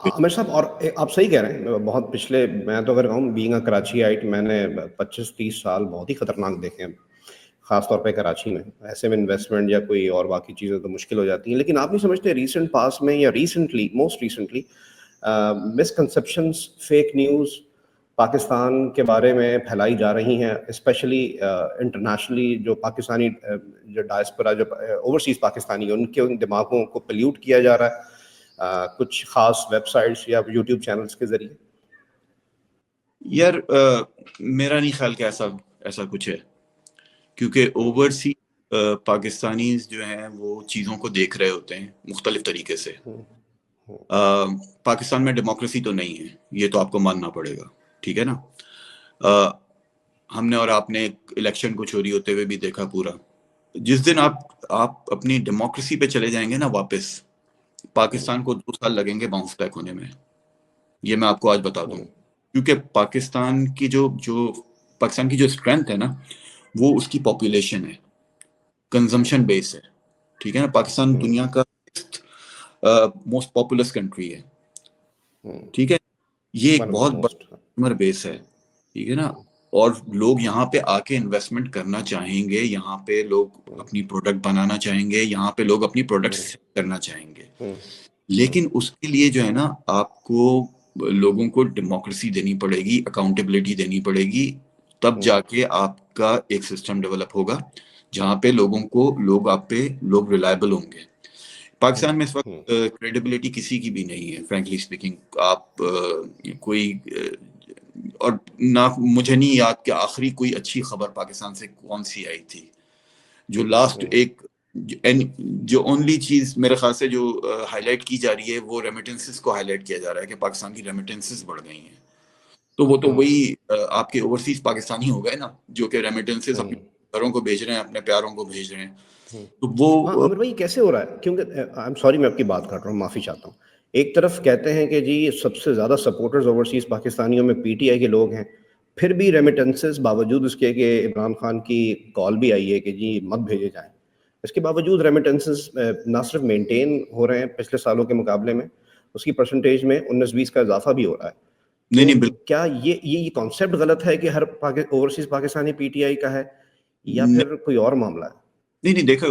عامر صاحب، اور آپ صحیح کہہ رہے ہیں. بہت پچھلے، میں تو اگر کہوں بینگ اے کراچی آئٹ، میں نے 25-30 سال بہت ہی خطرناک دیکھے ہیں، خاص طور پہ کراچی میں. ایسے میں انویسٹمنٹ یا کوئی اور باقی چیزیں تو مشکل ہو جاتی ہیں. لیکن آپ نہیں سمجھتے ریسنٹ پاس میں یا most recently misconceptions, fake news Pakistan کے بارے میں پھیلائی جا رہی ہیں، اسپیشلی انٹرنیشنلی جو پاکستانی جو ڈائسپورا، جو اوورسیز پاکستانی، ان کے دماغوں کو پلیوٹ کیا جا رہا ہے کچھ خاص ویب سائٹس یا یوٹیوب چینلز کے ذریعے؟ یار میرا نہیں خیال کہ ایسا کچھ ہے، کیونکہ اوورسیز پاکستانیز جو ہیں وہ چیزوں کو دیکھ رہے ہوتے ہیں مختلف طریقے سے. پاکستان میں ڈیموکریسی تو نہیں ہے، یہ تو آپ کو ماننا پڑے گا، ٹھیک ہے نا. ہم نے اور آپ نے الیکشن کو چوری ہوتے ہوئے بھی دیکھا پورا. جس دن آپ اپنی ڈیموکریسی پہ چلے جائیں گے نا واپس, پاکستان کو 2 سال لگیں گے باؤنس بیک ہونے میں, یہ میں آپ کو آج بتا دوں. کیونکہ پاکستان کی جو اسٹرینتھ ہے نا, وہ اس کی پاپولیشن ہے, کنزمپشن بیس ہے, ٹھیک ہے نا. پاکستان دنیا کا موسٹ پاپولس کنٹری ہے, ٹھیک ہے. یہ ایک بہت بڑا کنزیومر بیس ہے, ٹھیک ہے نا. اور لوگ یہاں پہ آ کے انویسٹمنٹ کرنا چاہیں گے, یہاں پہ لوگ اپنی پروڈکٹ بنانا چاہیں گے, یہاں پہ لوگ اپنی پروڈکٹس کرنا چاہیں گے. لیکن اس کے لیے جو ہے نا, آپ کو لوگوں کو ڈیموکریسی دینی پڑے گی, اکاؤنٹیبلٹی دینی پڑے گی, تب جا کے آپ کا ایک سسٹم ڈیولپ ہوگا جہاں پہ لوگ ریلائبل ہوں گے. پاکستان میں اس وقت کریڈیبلٹی کسی کی بھی نہیں ہے, فرینکلی اسپیکنگ. آپ کوئی اور نہ مجھے نہیں یاد کہ آخری کوئی اچھی خبر پاکستان سے کون سی آئی تھی. جو لاسٹ ایک جو اونلی چیز میرے خیال سے جو ہائی لائٹ کی جا رہی ہے, وہ ریمیٹنسز کو ہائی لائٹ کیا جا رہا ہے کہ پاکستان کی ریمیٹنسز بڑھ گئی ہیں. تو وہ تو وہی آپ کے اوورسیز پاکستانی ہو گئے نا, جو کہ ریمیٹنسز اپنے گھروں کو بھیج رہے ہیں, اپنے پیاروں کو بھیج رہے ہیں. تو وہ عامر بھائی کیسے ہو رہا ہے؟ کیونکہ آئی ایم سوری میں آپ کی بات کر رہا ہوں, معافی چاہتا ہوں. ایک طرف کہتے ہیں کہ جی سب سے زیادہ سپورٹرز اوورسیز پاکستانیوں میں پی ٹی آئی کے لوگ ہیں, پھر بھی ریمیٹنسز باوجود اس کے کہ عمران خان کی کال بھی آئی ہے کہ جی مت بھیجے جائیں, اس کے باوجود ریمیٹنسز نہ صرف مینٹین ہو رہے ہیں پچھلے سالوں کے مقابلے میں, اس کی پرسنٹیج میں 19-20 کا اضافہ بھی ہو رہا ہے. تو نہیں بالکل کیا یہ کانسیپٹ غلط ہے کہ ہر overseas Pakistani P T I کا ہے, یا نہیں پھر کوئی اور معاملہ ہے؟ نہیں دیکھو,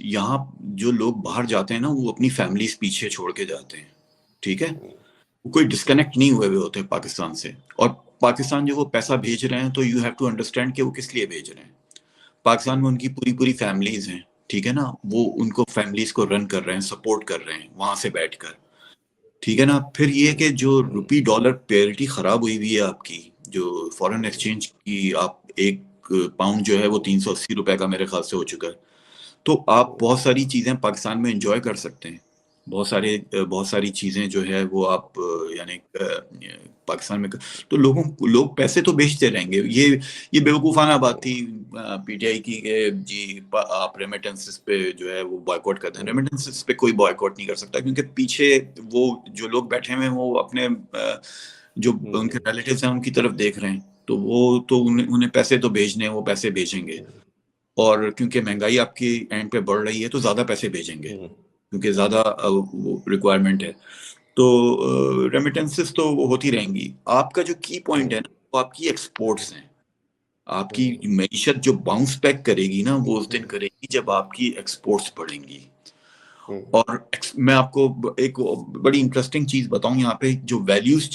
یہاں جو لوگ باہر جاتے ہیں نا, وہ اپنی فیملیز پیچھے چھوڑ کے جاتے ہیں, ٹھیک ہے. کوئی ڈسکنیکٹ نہیں ہوئے ہوتے پاکستان سے, اور پاکستان جو وہ پیسہ بھیج رہے ہیں, تو یو ہیو ٹو انڈرسٹینڈ کہ وہ کس لیے بھیج رہے ہیں. پاکستان میں ان کی پوری فیملیز ہیں, ٹھیک ہے نا. وہ ان کو فیملیز کو رن کر رہے ہیں, سپورٹ کر رہے ہیں وہاں سے بیٹھ کر, ٹھیک ہے نا. پھر یہ کہ جو روپی ڈالر پیرٹی خراب ہوئی ہوئی ہے آپ کی, جو فورن ایکسچینج کی, آپ ایک پاؤنڈ جو ہے وہ 380 روپے کا میرے خیال سے ہو چکا ہے. تو آپ بہت ساری چیزیں پاکستان میں انجوائے کر سکتے ہیں, بہت ساری چیزیں جو ہے وہ آپ یعنی پاکستان میں. تو لوگ پیسے تو بیچتے رہیں گے. یہ بیوقوفانہ بات تھی پی ٹی آئی کی کہ جی آپ ریمیٹنسز پہ جو ہے وہ بائیکاٹ کرتے ہیں. ریمیٹنسز پہ کوئی بائیکاٹ نہیں کر سکتا, کیونکہ پیچھے وہ جو لوگ بیٹھے ہوئے ہیں وہ اپنے جو ان کے ریلیٹیوز ہیں ان کی طرف دیکھ رہے ہیں. تو وہ تو انہیں پیسے تو بھیجنے ہیں, وہ پیسے بھیجیں گے. اور کیونکہ مہنگائی آپ کی اینڈ پہ بڑھ رہی ہے, تو زیادہ پیسے بھیجیں گے کیونکہ زیادہ ریکوائرمنٹ ہے. تو ریمیٹنسز تو ہوتی رہیں گی. آپ کا جو کی پوائنٹ ہے نا, وہ آپ کی ایکسپورٹس ہیں. آپ کی معیشت جو باؤنس بیک کرے گی نا, وہ اس دن کرے گی جب آپ کی ایکسپورٹس بڑھیں گی. اور میں آپ کو ایک بڑی انٹرسٹنگ چیز بتاؤں یہاں پہ, جو values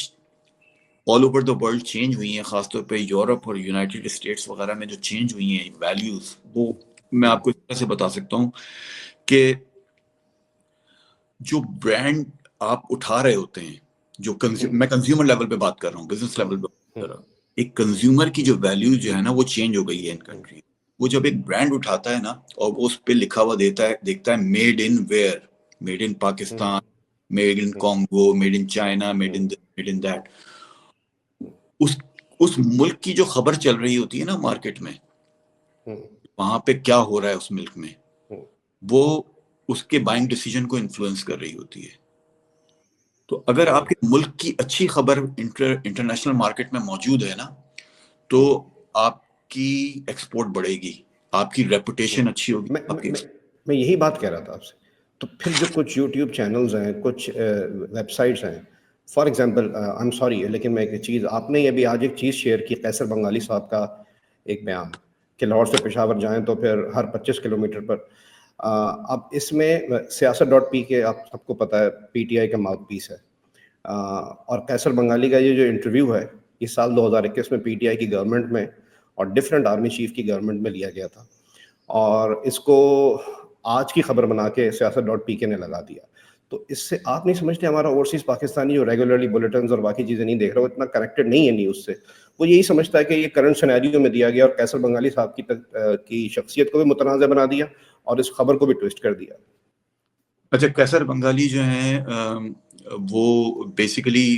all over the world change ہوئی ہیں, خاص طور پہ یورپ اور یونائٹیڈ اسٹیٹس وغیرہ میں جو چینج ہوئی ہیں ویلیوز, وہ میں آپ کو اس طرح سے بتا سکتا ہوں کہ جو برانڈ آپ اٹھا رہے ہوتے ہیں, جو میں کنزیومر لیول پہ بات کر رہا ہوں, بزنس لیول پہ بات کر رہا ہوں. ایک کنزیومر کی جو ویلیو جو ہے نا, وہ چینج ہو گئی ہے ان کنٹری. وہ جب ایک برانڈ اٹھاتا ہے نا, اور وہ اس پہ لکھا ہوا دیکھتا ہے made in where, made in Pakistan, made in Congo, made in China, made in that, اس ملک کی جو خبر چل رہی ہوتی ہے نا مارکیٹ میں, وہاں پہ کیا ہو رہا ہے اس ملک میں, وہ اس کے بائنگ ڈیسیجن کو انفلوئنس کر رہی ہوتی ہے. تو اگر آپ کے ملک کی اچھی خبر انٹرنیشنل مارکیٹ میں موجود ہے نا, تو آپ کی ایکسپورٹ بڑھے گی, آپ کی ریپوٹیشن اچھی ہوگی. میں یہی بات کہہ رہا تھا آپ سے. تو پھر جو کچھ یوٹیوب چینلز ہیں, کچھ ویب سائٹس ہیں, for example I am sorry لیکن میں ایک چیز, آپ نے ابھی آج ایک چیز شیئر کی, قیصر بنگالی صاحب کا ایک بیان کہ لاہور سے پشاور جائیں تو پھر ہر 25 کلومیٹر پر. اب اس میں سیاست.پی کے آپ سب کو پتہ ہے پی ٹی آئی کا ماؤتھ پیس ہے, اور قیصر بنگالی کا یہ جو انٹرویو ہے یہ سال 2021 میں پی ٹی آئی کی گورنمنٹ میں اور ڈفرینٹ آرمی چیف کی گورنمنٹ میں لیا گیا تھا, اور اس کو آج کی خبر بنا کے سیاست.پی کے نے لگا دیا. تو اس سے آپ نہیں سمجھتے ہمارا اوورسیز پاکستانی جو ریگولرلی بلیٹنز اور باقی چیزیں نہیں دیکھ رہا, وہ اتنا کنیکٹڈ نہیں ہے نیوز سے. وہ یہی سمجھتا ہے کہ یہ کرنٹ سینیریو میں دیا گیا, اور قیصر بنگالی صاحب کی شخصیت کو بھی متنازع بنا دیا اور اس خبر کو بھی ٹویسٹ کر دیا. اچھا, قیصر بنگالی جو ہیں وہ بیسیکلی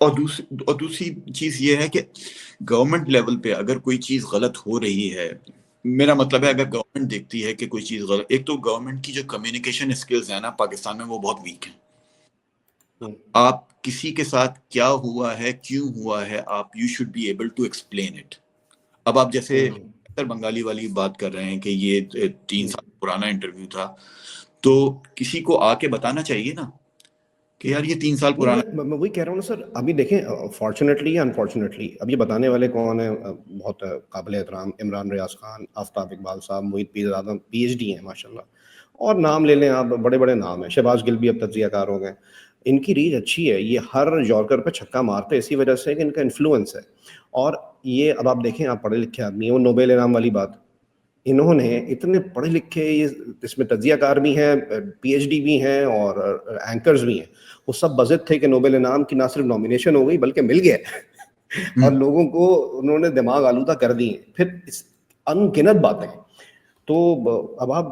اور دوسری چیز یہ ہے کہ گورنمنٹ لیول پہ اگر کوئی چیز غلط ہو رہی ہے، میرا مطلب ہے اگر گورنمنٹ دیکھتی ہے کہ کوئی چیز غلط، ایک تو گورنمنٹ کی جو کمیونیکیشن اسکلز ہیں نا پاکستان میں وہ بہت ویک ہیں. آپ کسی کے ساتھ کیا ہوا ہے، کیوں ہوا ہے، آپ you should be able to explain it. اب آپ جیسے بنگالی والی بات کر رہے ہیں کہ یہ 3 سال پرانا انٹرویو تھا، تو کسی کو آ کے بتانا چاہیے نا کہ یار یہ 3 سال پرانا. میں وہی کہہ رہا ہوں نا سر. ابھی دیکھیں فارچونیٹلی یا انفارچونیٹلی اب یہ بتانے والے کون ہیں؟ بہت قابل احترام عمران ریاض خان، آفتاب اقبال صاحب، محیط پیر زادہ PhD ہیں ماشاء اللہ، اور نام لے لیں آپ، بڑے بڑے نام ہیں. شہباز گل بھی اب تجزیہ کار ہو گئے. ان کی ریچ اچھی ہے، یہ ہر یارکر پہ چھکا مارتے اسی وجہ سے کہ ان کا انفلوئنس ہے. اور یہ اب آپ دیکھیں، آپ پڑھے لکھے آدمی ہیں، وہ نوبل انعام والی بات، انہوں نے اتنے پڑھے لکھے، یہ اس میں تجزیہ کار بھی ہیں، PhD بھی ہیں، اور اینکرز بھی ہیں، وہ سب بضد تھے کہ نوبل انعام کی نہ صرف نامینیشن ہو گئی بلکہ مل گیا اور لوگوں کو انہوں نے دماغ آلودہ کر دیے. پھر ان گنت باتیں. تو اب آپ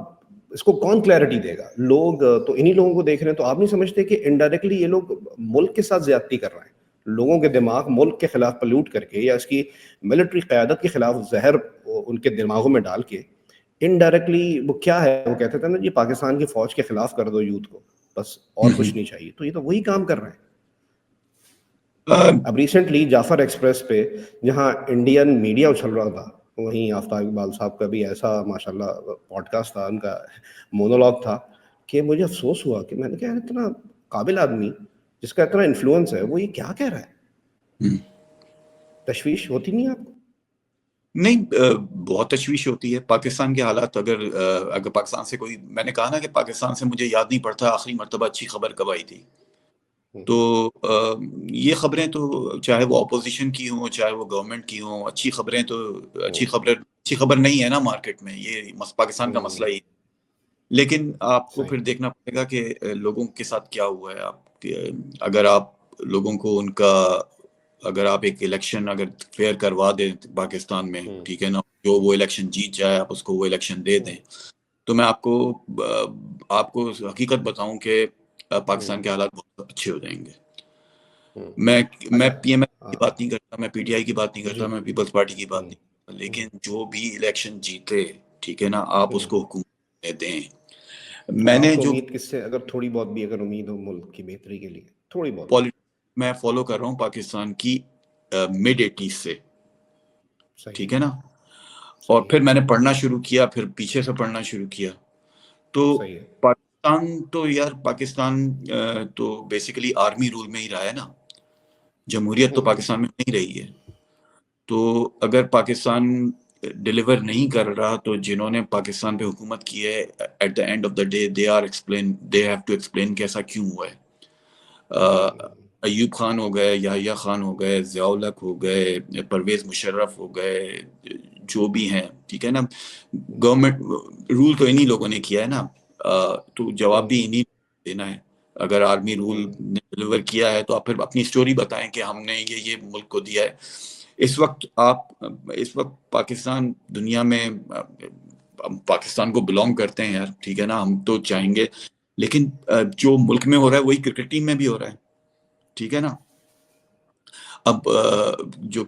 اس کو کون کلیئرٹی دے گا؟ لوگ تو انہی لوگوں کو دیکھ رہے ہیں. تو آپ نہیں سمجھتے کہ انڈائریکٹلی یہ لوگ ملک کے ساتھ زیادتی کر رہے ہیں؟ لوگوں کے دماغ ملک کے خلاف پلیوٹ کر کے، یا اس کی ملٹری قیادت کے خلاف زہر ان کے دماغوں میں ڈال کے انڈائریکٹلی. وہ کیا ہے، وہ کہتے تھے نا جی پاکستان کی فوج کے خلاف کر دو یوتھ کو، بس اور کچھ نہیں چاہیے. تو یہ تو وہی کام کر رہے ہیں. اب ریسنٹلی جعفر ایکسپریس پہ جہاں انڈین میڈیا اچھل رہا تھا، وہیں آفتاب اقبال صاحب کا بھی ایسا ماشاءاللہ پوڈ کاسٹ تھا، ان کا مونولوگ تھا کہ مجھے افسوس ہوا کہ میں نے کہا اتنا قابل آدمی جس کا اتنا انفلوئنس ہے، وہ یہ کیا کہہ رہا ہے. تشویش ہوتی نہیں آپ کو؟ نہیں، بہت تشویش ہوتی ہے. پاکستان کے حالات اگر پاکستان سے کوئی، میں نے کہا نا کہ پاکستان سے مجھے یاد نہیں پڑتا آخری مرتبہ اچھی خبر کب آئی تھی. تو یہ خبریں تو چاہے وہ اپوزیشن کی ہوں چاہے وہ گورنمنٹ کی ہوں، اچھی خبریں تو اچھی خبر نہیں ہے نا مارکیٹ میں. یہ پاکستان کا مسئلہ ہی. لیکن آپ کو پھر دیکھنا پڑے گا کہ لوگوں کے ساتھ کیا ہوا ہے. اگر آپ لوگوں کو اگر آپ ایک الیکشن اگر فیئر کروا دیں پاکستان میں، ٹھیک ہے نا، جو وہ الیکشن جیت جائے آپ اس کو وہ الیکشن دے دیں، تو میں آپ کو حقیقت بتاؤں کہ پاکستان کے حالات بہت اچھے ہو جائیں گے. میں PMI کی بات نہیں کرتا، میں PTI کی بات نہیں کرتا، میں پیپلز پارٹی کی بات نہیں کرتا، لیکن جو بھی الیکشن جیتے، ٹھیک ہے نا، آپ اس کو حکومت دیں. میں نے جو امید کس سے، اگر تھوڑی بہت بھی اگر امید ہو ملک کی بہتری کے لیے، تھوڑی بہت میں فالو کر رہا ہوں پاکستان کی mid-80s سے، ٹھیک ہے نا، اور پھر میں نے پڑھنا شروع کیا، پھر پیچھے سے پڑھنا شروع کیا. تو پاکستان تو بیسیکلی آرمی رول میں ہی رہا ہے نا، جمہوریت تو پاکستان میں نہیں رہی ہے. تو اگر پاکستان ڈیلیور نہیں کر رہا تو جنہوں نے پاکستان پہ حکومت کی ہے، at the end of the day they have to explain کہ ایسا کیوں ہوا ہے. ایوب خان ہو گئے، یحییٰ خان ہو گئے، ضیاء الحق ہو گئے، پرویز مشرف ہو گئے، جو بھی ہیں، ٹھیک ہے نا، گورنمنٹ رول تو انہی لوگوں نے کیا ہے نا، تو جواب بھی انہی دینا ہے. اگر آرمی رول نے ڈیلیور کیا ہے تو آپ پھر اپنی سٹوری بتائیں کہ ہم نے یہ ملک کو دیا ہے. اس وقت پاکستان دنیا میں، پاکستان کو بلونگ کرتے ہیں یار، ٹھیک ہے نا، ہم تو چاہیں گے، لیکن جو ملک میں ہو رہا ہے وہی کرکٹ ٹیم میں بھی ہو رہا ہے، ٹھیک ہے نا. اب جو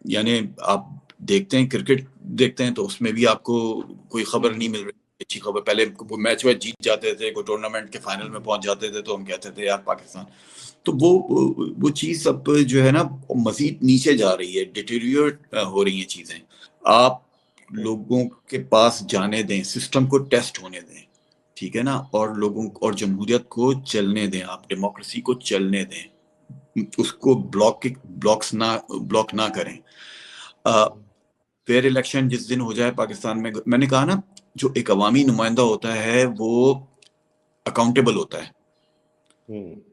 یعنی آپ دیکھتے ہیں کرکٹ دیکھتے ہیں تو اس میں بھی آپ کو کوئی خبر نہیں مل رہی اچھی خبر. پہلے میچ جیت جاتے تھے، کوئی ٹورنامنٹ کے فائنل میں پہنچ جاتے تھے تو ہم کہتے تھے یار پاکستان. تو وہ چیز اب جو ہے نا مزید نیچے جا رہی ہے، ڈیٹیریٹ ہو رہی ہیں چیزیں. آپ لوگوں کے پاس جانے دیں، سسٹم کو ٹیسٹ ہونے دیں، ٹھیک ہے نا، اور لوگوں اور جمہوریت کو چلنے دیں، آپ ڈیموکریسی کو چلنے دیں، اس کو بلاک نہ کریں. فیئر الیکشن جس دن ہو جائے پاکستان میں نے کہا نا، جو ایک عوامی نمائندہ ہوتا ہے وہ اکاؤنٹیبل ہوتا ہے.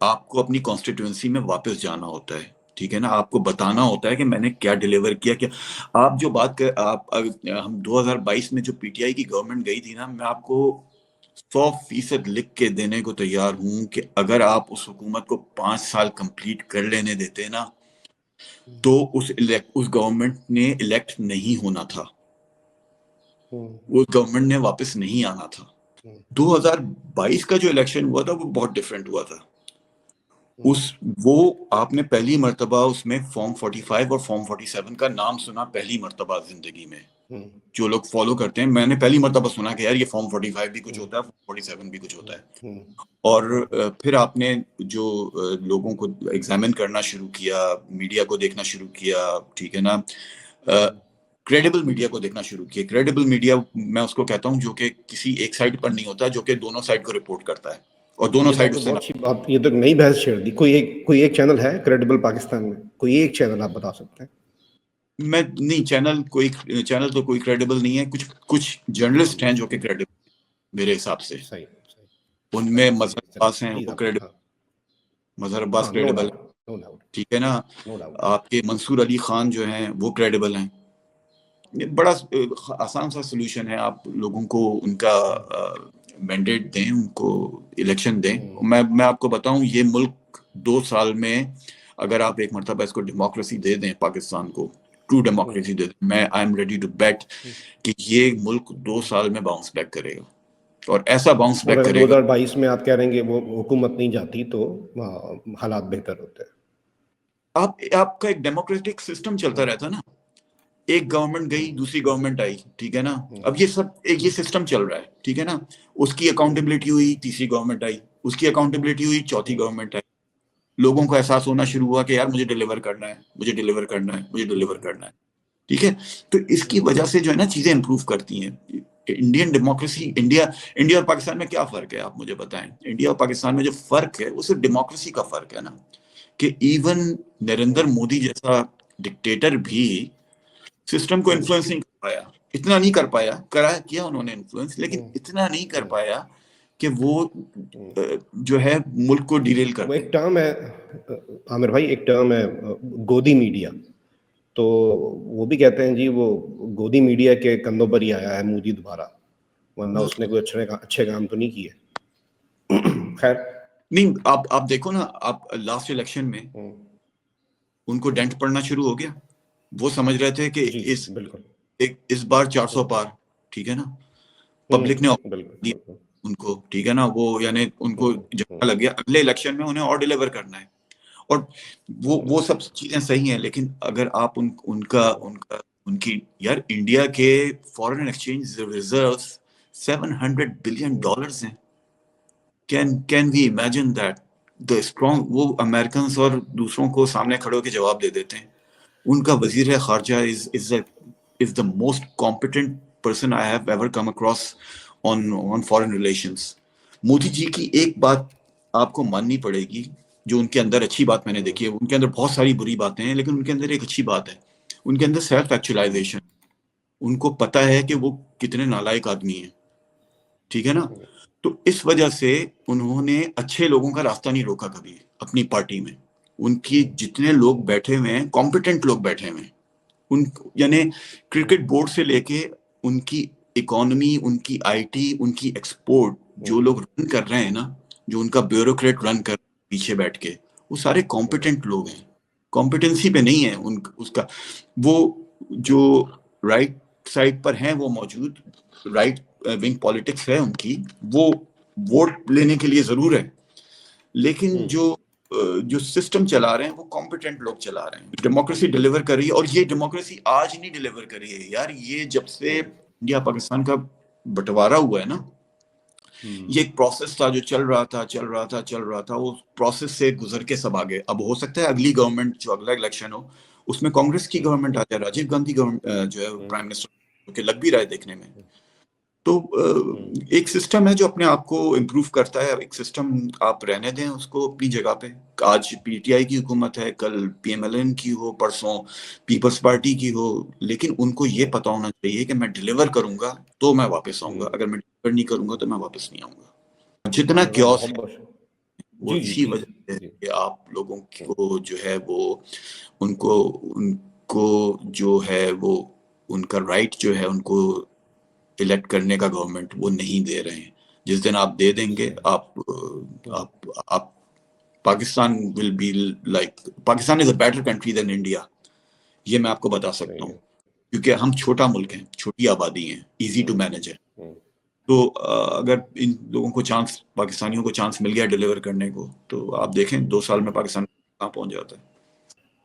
آپ کو اپنی کانسٹیٹیوئنسی میں واپس جانا ہوتا ہے، ٹھیک ہے نا، آپ کو بتانا ہوتا ہے کہ میں نے کیا ڈیلیور کیا. آپ جو بات کر ہم 2022 میں جو PTI کی گورنمنٹ گئی تھی نا، میں آپ کو 100% لکھ کے دینے کو تیار ہوں کہ اگر آپ اس حکومت کو 5 سال کمپلیٹ کر لینے دیتے نا تو اس گورنمنٹ نے الیکٹ نہیں ہونا تھا، اس گورنمنٹ نے واپس نہیں آنا تھا. 2022 کا جو الیکشن ہوا تھا وہ بہت ڈیفرنٹ ہوا تھا. وہ آپ نے پہلی مرتبہ اس میں فارم 45 اور فارم 47 کا نام سنا پہلی مرتبہ زندگی میں. جو لوگ فالو کرتے ہیں, میں نے پہلی مرتبہ سنا کہ یار یہ فارم 45 بھی کچھ ہوتا ہے, فارم 47 بھی کچھ ہوتا ہے. اور پھر آپ نے جو لوگوں کو ایگزامن کرنا شروع کیا, میڈیا کو دیکھنا شروع کیا, ٹھیک ہے نا, کریڈیبل میڈیا کو دیکھنا شروع کیا. کریڈیبل میڈیا میں اس کو کہتا ہوں جو کہ کسی ایک سائڈ پر نہیں ہوتا, جو کہ دونوں سائڈ کو رپورٹ کرتا ہے اور دونوں یہ تو آپ سائڈ نے اس سے. بہت اچھی بات, یہ تو نئی بحث چھیڑ دی. کوئی ایک چینل ہے کریڈیبل پاکستان میں؟ کوئی ایک چینل آپ بتا سکتے ہیں؟ میں نہیں, چینل تو کوئی کریڈیبل نہیں ہے. کچھ جرنلسٹ ہیں جو کہ کریڈیبل میرے حساب سے. صحیح. ان میں مظہر عباس ہیں, وہ کریڈیبل. مظہر عباس نو کریڈیبل ڈاؤٹ, نو ڈاؤٹ, ٹھیک ہے نا. No doubt. آپ کے منصور علی خان جو ہیں وہ کریڈیبل ہیں. یہ بڑا آسان سا سولوشن ہے, آپ لوگوں کو ان کا مینڈیٹ دیں, ان کو الیکشن دیں. میں آپ کو بتاؤں, یہ ملک 2 سال میں اگر آپ ایک مرتبہ اس کو ڈیموکریسی دے دیں, پاکستان کو ٹرو ڈیموکریسی دے دیں, میں I'm ready to bet کہ یہ ملک 2 سال میں باؤنس بیک کرے گا. اور ایسا باؤنس اور بیک اگر کرے گا. 2022 میں آپ کہہ رہے ہیں کہ وہ حکومت نہیں جاتی تو حالات بہتر ہوتے ہیں. آپ کا ایک ڈیموکریٹک سسٹم چلتا رہتا نا, ایک گورنمنٹ گئی, دوسری گورنمنٹ آئی, ٹھیک ہے نا. اب یہ سب یہ سسٹم چل رہا ہے, ٹھیک ہے نا. اس کی اکاؤنٹیبلٹی ہوئی, تیسری گورنمنٹ آئی, اس کی اکاؤنٹیبلٹی ہوئی, چوتھی گورنمنٹ آئی. لوگوں کو احساس ہونا شروع ہوا کہ یار مجھے ڈیلیور کرنا ہے, مجھے ڈیلیور کرنا ہے, مجھے ڈیلیور کرنا ہے, ٹھیک ہے. تو اس کی وجہ سے جو ہے نا چیزیں امپروو کرتی ہیں. انڈین ڈیموکریسی, انڈیا اور پاکستان میں کیا فرق ہے آپ مجھے بتائیں. انڈیا اور پاکستان میں جو فرق ہے وہ صرف ڈیموکریسی کا فرق ہے نا, کہ ایون نریندر مودی جیسا ڈکٹیٹر بھی سسٹم کو انفلوئنس نہیں کر پایا, اتنا نہیں کر پایا. کیا انہوں نے انفلوئنس, لیکن اتنا نہیں کر پایا کہ وہ جو ہے ملک کو ڈیریل کر وہ دے. ایک ٹرم ہے عامر بھائی, ایک ٹرم ہے گودی میڈیا. تو وہ بھی کہتے ہیں جی وہ گودی میڈیا کے کندھوں پر ہی آیا ہے مودی دوبارہ, ورنہ اس نے کوئی اچھے کام تو نہیں کیے. خیر نہیں, آپ دیکھو نا, آپ لاسٹ الیکشن میں ان کو ڈینٹ پڑنا شروع ہو گیا. وہ سمجھ رہے تھے کہ جی بالکل, اس بار 400 پار, ٹھیک ہے نا. پبلک نے بالکل ان کو, ٹھیک ہے نا, وہ یعنی ان کو جھٹکا لگ گیا. اگلے الیکشن میں انہیں اور ڈیلیور کرنا ہے. اور وہ سب چیزیں صحیح ہیں, لیکن اگر آپ ان کی یار, انڈیا کے فارن ایکسچینج ریزروز $700 بلین ہیں. Can we imagine that the strong, وہ امریکنز اور دوسروں کو سامنے کھڑے ہو کے جواب دے دیتے ہیں. ان کا وزیر خارجہ is the most competent person I have ever come across on foreign relations. Modi جی کی ایک بات آپ کو ماننی پڑے گی, جو ان کے اندر اچھی بات میں نے دیکھی ہے. ان کے اندر بہت ساری بری باتیں ہیں, لیکن ان کے اندر ایک اچھی بات ہے, ان کے اندر سیلف ایکچولائزیشن. ان کو پتا ہے کہ وہ کتنے نالائق آدمی ہیں, ٹھیک ہے نا. تو اس وجہ سے انہوں نے اچھے لوگوں کا راستہ نہیں روکا کبھی اپنی پارٹی میں. ان کی جتنے لوگ بیٹھے ہوئے ہیں, کمپیٹنٹ لوگ بیٹھے ہوئے ہیں, یعنی کرکٹ بورڈ سے لے کے ان کی اکانومی, ان کی آئی ٹی, ان کی ایکسپورٹ, جو لوگ رن کر رہے ہیں نا, جو ان کا بیوروکریٹ رن کر پیچھے بیٹھ کے, وہ سارے کمپیٹنٹ لوگ ہیں. کمپیٹنسی پہ نہیں ہے اس کا. وہ جو رائٹ سائڈ پر ہیں وہ موجود, رائٹ ونگ پالیٹکس ہے ان کی, وہ ووٹ لینے کے لیے ضرور ہے, لیکن جو سسٹم چلا رہے ہیں وہ کمپیٹنٹ لوگ چلا رہے ہیں. ڈیموکریسی ڈیلیور کر رہی ہے, اور یہ ڈیموکریسی آج نہیں ڈیلیور کر رہی ہے یار. یہ جب سے انڈیا پاکستان کا بٹوارا ہوا ہے نا, یہ ایک پروسیس تھا جو چل رہا تھا. وہ پروسیس سے گزر کے سب آگے. اب ہو سکتا ہے اگلی گورنمنٹ, جو اگلا الیکشن ہو, اس میں کانگریس کی گورنمنٹ آ جائے, راجیو گاندھی گورنمنٹ جو ہے پرائم منسٹر, کہ لگ بھی رہا ہے دیکھنے میں. تو ایک سسٹم ہے جو اپنے آپ کو امپروو کرتا ہے. ایک سسٹم آپ رہنے دیں اس کو اپنی جگہ پہ. آج پی ٹی آئی کی حکومت ہے, کل پی ایم ایل این کی ہو, پرسوں پیپلز پارٹی کی ہو, لیکن ان کو یہ پتا ہونا چاہیے کہ میں ڈیلیور کروں گا تو میں واپس آؤں گا, اگر میں ڈیلیور نہیں کروں گا تو میں واپس نہیں آؤں گا. جتنا کیوس ہے وہ اسی وجہ سے کہ آپ لوگوں کو جو ہے وہ ان کو جو ہے وہ ان کا رائٹ جو ہے ان کو الیکٹ کرنے کا گورنمنٹ وہ نہیں دے رہے ہیں. جس دن آپ دے دیں گے, آپ Pakistan will be like, Pakistan is a better country than India. یہ میں آپ کو بتا سکتا ہوں, کیونکہ ہم چھوٹا ملک ہیں, چھوٹی آبادی ہیں, ایزی ٹو مینج ہے. تو اگر ان لوگوں کو چانس، پاکستانیوں کو چانس مل گیا ڈیلیور کرنے کو، تو آپ دیکھیں 2 سال میں پاکستان کہاں پہنچ جاتا ہے.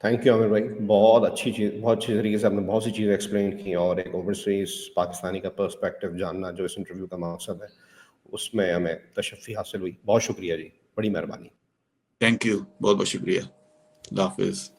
تھینک یو عامر بھائی، بہت اچھی چیز، بہت اچھی طریقے سے آپ نے بہت سی چیزیں ایکسپلین کی، اور ایک اوورسیز پاکستانی کا پرسپیکٹو جاننا جو اس انٹرویو کا مقصد ہے، اس میں ہمیں تشفی حاصل ہوئی. بہت شکریہ جی، بڑی مہربانی. تھینک یو، بہت بہت شکریہ. اللہ حافظ.